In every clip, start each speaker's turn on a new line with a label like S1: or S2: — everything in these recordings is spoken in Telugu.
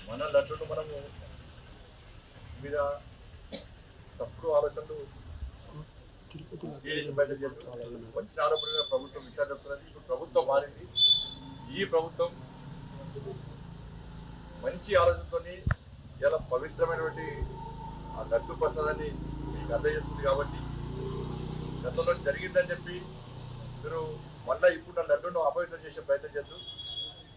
S1: మన లడ్డును మనము మీద తప్పుడు ఆలోచనలు చేసి బయట వచ్చిన ఆరోపణగా ప్రభుత్వం విచారణ జరుపుతున్నది. ఇప్పుడు ప్రభుత్వం మారింది. ఈ ప్రభుత్వం మంచి ఆలోచనతో ఇలా పవిత్రమైనటువంటి ఆ లడ్డు ప్రసాదాన్ని మీకు అందజేస్తుంది. కాబట్టి గతంలో జరిగిందని చెప్పి మీరు మళ్ళీ ఇప్పుడు లడ్డును అపవిత్రం చేసే ప్రయత్నం చేద్దు,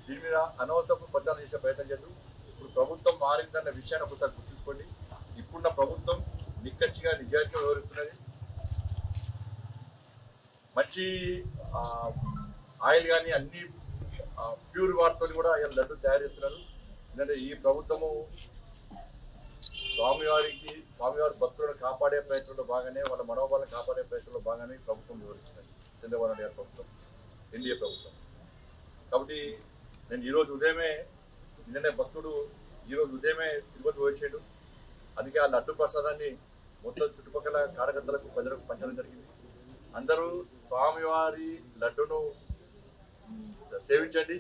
S1: దీని మీద అనవసరపు ప్రచారం చేసే ప్రయత్నం చేద్దు. ఇప్పుడు ప్రభుత్వం మారిందన్న విషయాన్ని ఒకసారి గుర్తుంచుకోండి. ఇప్పుడున్న ప్రభుత్వం నిక్కచ్చిగా నిజాయితీగా వివరిస్తున్నది. మంచి ఆయిల్ కానీ అన్ని ప్యూర్ వాటితో కూడా ఇలా లడ్డు తయారు చేస్తున్నారు. ఎందుకంటే ఈ ప్రభుత్వము స్వామివారి భక్తులను కాపాడే ప్రయత్నంలో భాగంగానే, వాళ్ళ మనోభావాలను కాపాడే ప్రయత్నంలో భాగంగానే ప్రభుత్వం వివరిస్తున్నది. చంద్రబాబు నాయుడు గారి ప్రభుత్వం, ఎన్డీఏ ప్రభుత్వం. కాబట్టి నేను ఈరోజు ఉదయమే, నిన్ననే భక్తుడు ఈరోజు ఉదయమే తిరుపతి వచ్చాడు. అందుకే ఆ లడ్డు ప్రసాదాన్ని మొత్తం చుట్టుపక్కల కార్యకర్తలకు ప్రజలకు పంచడం జరిగింది. అందరూ స్వామివారి లడ్డును సేవించండి.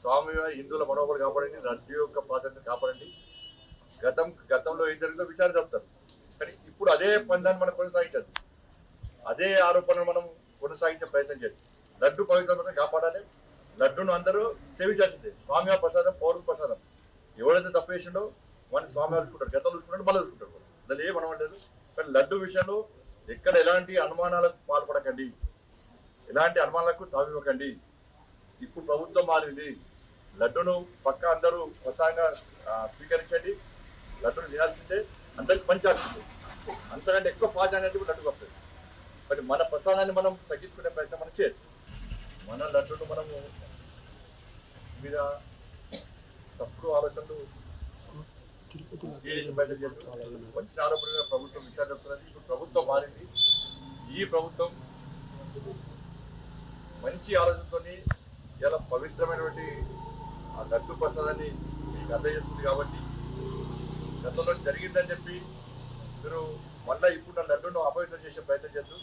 S1: స్వామివారి హిందువుల మనోబలు కాపాడండి, లడ్డు యొక్క ప్రాధాన్యత కాపాడండి. గతంలో ఏం జరిగిందో విచారణ జరుపుతారు, కానీ ఇప్పుడు అదే పందాన్ని మనం కొనసాగించదు, అదే ఆరోపణను మనం కొనసాగించే ప్రయత్నం చేయాలి. లడ్డు పవిత్రతను కాపాడాలి. లడ్డును అందరూ సేవించాల్సిందే. స్వామివారి ప్రసాదం పౌరుల ప్రసాదం. ఎవరైతే తప్పు చేసిండో వాడిని స్వామివారు చూసుకుంటారు, గతంలో చూసుకుంటారు, మళ్ళీ చూసుకుంటారు. దాని ఏమనలేదు. కానీ లడ్డు విషయంలో ఎక్కడ ఎలాంటి అనుమానాలకు పాల్పడకండి, ఎలాంటి అనుమానాలకు తావివ్వకండి. ఇప్పుడు ప్రభుత్వం మారింది. లడ్డును పక్క అందరూ ప్రసాదంగా స్వీకరించండి. లడ్డును తినాల్సిందే, అందరికి పంచాల్సిందే. అంతకంటే ఎక్కువ ప్రాధాన్యత కూడా లడ్డుకు వస్తుంది. మరి మన ప్రసాదాన్ని మనం తగ్గించుకునే ప్రయత్నం మనం చేయాలి. మన లడ్డును మనము మీద తప్పుడు ఆలోచనలు చేసి బయట వచ్చిన ఆరోపణగా ప్రభుత్వం విచారణ జరుపుతున్నది. ఇప్పుడు ప్రభుత్వం మారింది. ఈ ప్రభుత్వం మంచి ఆలోచనతో ఇలా పవిత్రమైనటువంటి ఆ లడ్డు ప్రసాదాన్ని మీకు అందజేస్తుంది. కాబట్టి గతంలో జరిగిందని చెప్పి మీరు మళ్ళీ ఇప్పుడు లడ్డును అపవిత్రం చేసే ప్రయత్నం చేద్దు,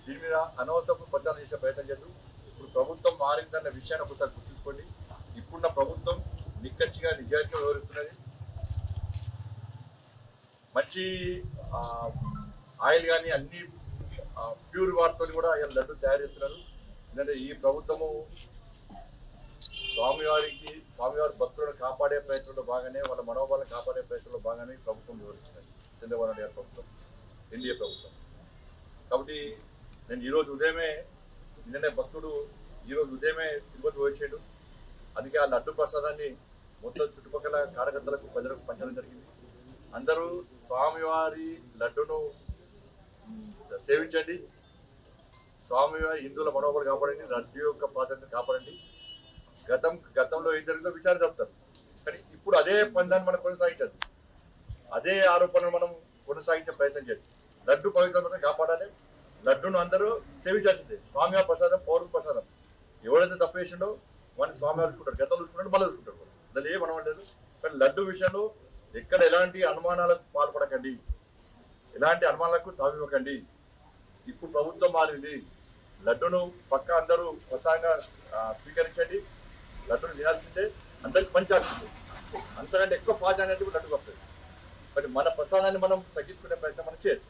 S1: దీని మీద అనవసరపు ప్రచారం చేసే ప్రయత్నం చేద్దు. ఇప్పుడు ప్రభుత్వం మారిందన్న విషయాన్ని ఒకసారి గుర్తుంచుకోండి. ఇప్పుడున్న ప్రభుత్వం నిక్కచ్చిగా నిజాయితీగా వివరిస్తున్నది. మంచి ఆయిల్ కానీ అన్ని ప్యూర్ వాటితో కూడా ఇలా లడ్డు తయారు చేస్తున్నారు. ఎందుకంటే ఈ ప్రభుత్వము స్వామివారి భక్తులను కాపాడే ప్రయత్నంలో భాగంగానే, వాళ్ళ మనోభావాలను కాపాడే ప్రయత్నంలో భాగంగానే ప్రభుత్వం వివరిస్తున్నది. చంద్రబాబు నాయుడు గారి ప్రభుత్వం, ఎన్డీఏ ప్రభుత్వం. కాబట్టి నేను ఈరోజు ఉదయమే, నిన్ననే భక్తుడు ఈరోజు ఉదయమే తిరుపతి వచ్చాడు. అందుకే ఆ లడ్డు ప్రసాదాన్ని మొత్తం చుట్టుపక్కల కార్యకర్తలకు ప్రజలకు పంచడం జరిగింది. అందరూ స్వామివారి లడ్డును సేవించండి. స్వామివారి హిందువుల మనోబలు కాపాడండి, లడ్డు యొక్క ప్రాధాన్యత కాపాడండి. గతంలో ఏం జరిగిందో విచారణ జరుపుతారు, కానీ ఇప్పుడు అదే పందాన్ని మనం కొనసాగించదు, అదే ఆరోపణను మనం కొనసాగించే ప్రయత్నం చేయాలి. లడ్డు పవిత్రతను కాపాడాలి. లడ్డును అందరూ సేవించాల్సిందే. స్వామివారి ప్రసాదం పౌరుల ప్రసాదం. ఎవరైతే తప్పు చేసిండో వాడిని స్వామివారు చూసుకుంటారు, గతంలో చూసుకుంటారు, మళ్ళీ చూసుకుంటారు. దాని ఏమనలేదు. కానీ లడ్డు విషయంలో ఎక్కడ ఎలాంటి అనుమానాలకు పాల్పడకండి, ఎలాంటి అనుమానాలకు తావివ్వకండి. ఇప్పుడు ప్రభుత్వం మారింది. లడ్డును పక్క అందరూ ప్రసాదంగా స్వీకరించండి. లడ్డును తినాల్సిందే, అందరికి పంచాల్సిందే. అంతకంటే ఎక్కువ ప్రాధాన్యత కూడా లడ్డుకు వస్తుంది. మరి మన ప్రసాదాన్ని మనం తగ్గించుకునే ప్రయత్నం మనం చేయాలి.